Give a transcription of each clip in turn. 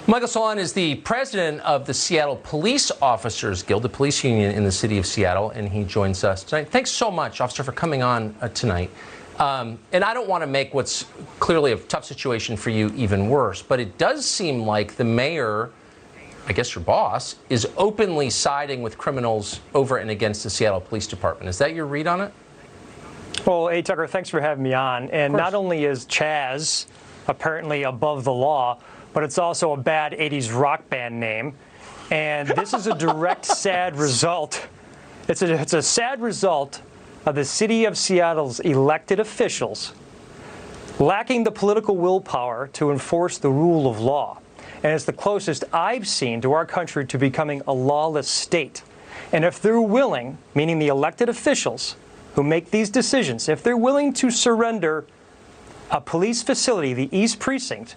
Michael Solan is the president of the Seattle Police Officers Guild, the police union in the city of Seattle, and he joins us tonight. Thanks so much, officer, for coming on tonight. And I don't want to make what's clearly a tough situation for you even worse, but it does seem like the mayor, I guess your boss, is openly siding with criminals over and against the Seattle Police Department. Is that your read on it? Well, hey, Tucker, thanks for having me on. And not only is CHAZ apparently above the law, but it's also a bad 80s rock band name. And this is a direct sad result. It's a sad result of the city of Seattle's elected officials lacking the political willpower to enforce the rule of law. And it's the closest I've seen to our country to becoming a lawless state. And if they're willing, meaning the elected officials who make these decisions, if they're willing to surrender a police facility, the East Precinct,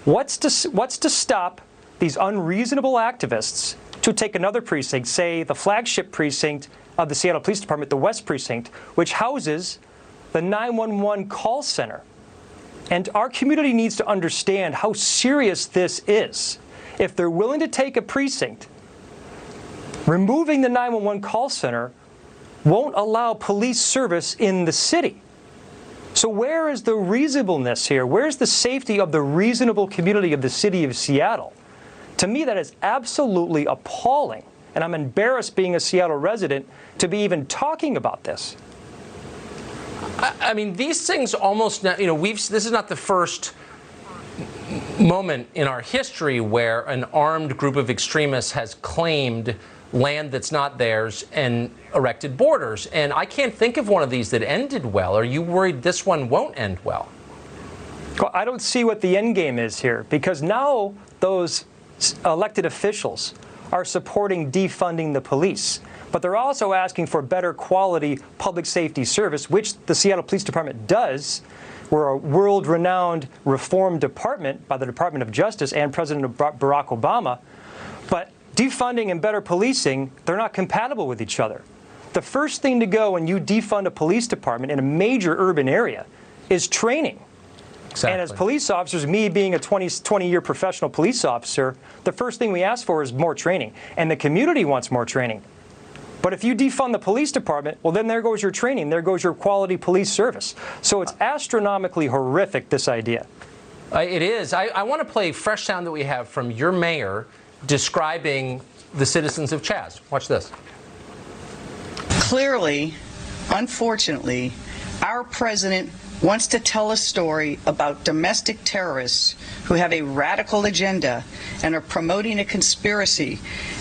what's to stop these unreasonable activists to take another precinct, say the flagship precinct of the Seattle Police Department, the West Precinct, which houses the 911 call center? And our community needs to understand how serious this is. If they're willing to take a precinct, removing the 911 call center won't allow police service in the city. So where is the reasonableness here? Where's the safety of the reasonable community of the city of Seattle? To me, that is absolutely appalling. And I'm embarrassed, being a Seattle resident, to be even talking about this. I mean, these things almost, this is not the first moment in our history where an armed group of extremists has claimed land that's not theirs and erected borders. And I can't think of one of these that ended well. Are you worried this one won't end well? Well, I don't see what the end game is here, because now those elected officials are supporting defunding the police. But they're also asking for better quality public safety service, which the Seattle Police Department does. We're a world-renowned reform department by the Department of Justice and President Barack Obama. But defunding and better policing, they're not compatible with each other. The first thing to go when you defund a police department in a major urban area is training. Exactly. And as police officers, me being a 20-year professional police officer, the first thing we ask for is more training. And the community wants more training. But if you defund the police department, well, then there goes your training. There goes your quality police service. So it's astronomically horrific, this idea. It is. I want to play fresh sound that we have from your mayor describing the citizens of CHAZ. Watch this. Clearly, unfortunately, our president wants to tell a story about domestic terrorists who have a radical agenda and are promoting a conspiracy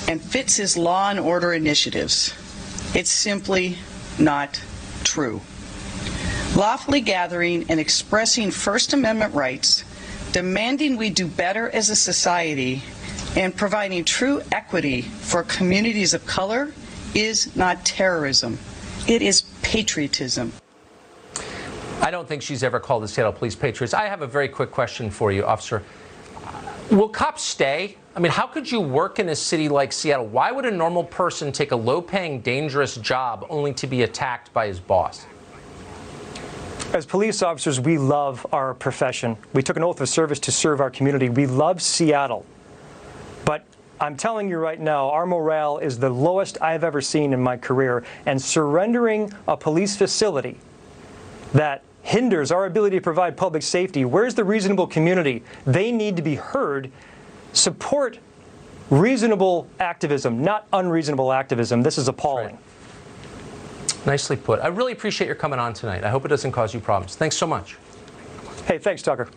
and fits his law and order initiatives. It's simply not true. Lawfully gathering and expressing First Amendment rights, demanding we do better as a society, and providing true equity for communities of color is not terrorism. It is patriotism. I don't think she's ever called the Seattle Police patriots. I have a very quick question for you, officer. Will cops stay? I mean, how could you work in a city like Seattle? Why would a normal person take a low-paying, dangerous job only to be attacked by his boss? As police officers, we love our profession. We took an oath of service to serve our community. We love Seattle. But I'm telling you right now, our morale is the lowest I've ever seen in my career. And surrendering a police facility that hinders our ability to provide public safety, where's the reasonable community? They need to be heard. Support reasonable activism, not unreasonable activism. This is appalling. Right. Nicely put. I really appreciate your coming on tonight. I hope it doesn't cause you problems. Thanks so much. Hey, thanks, Tucker.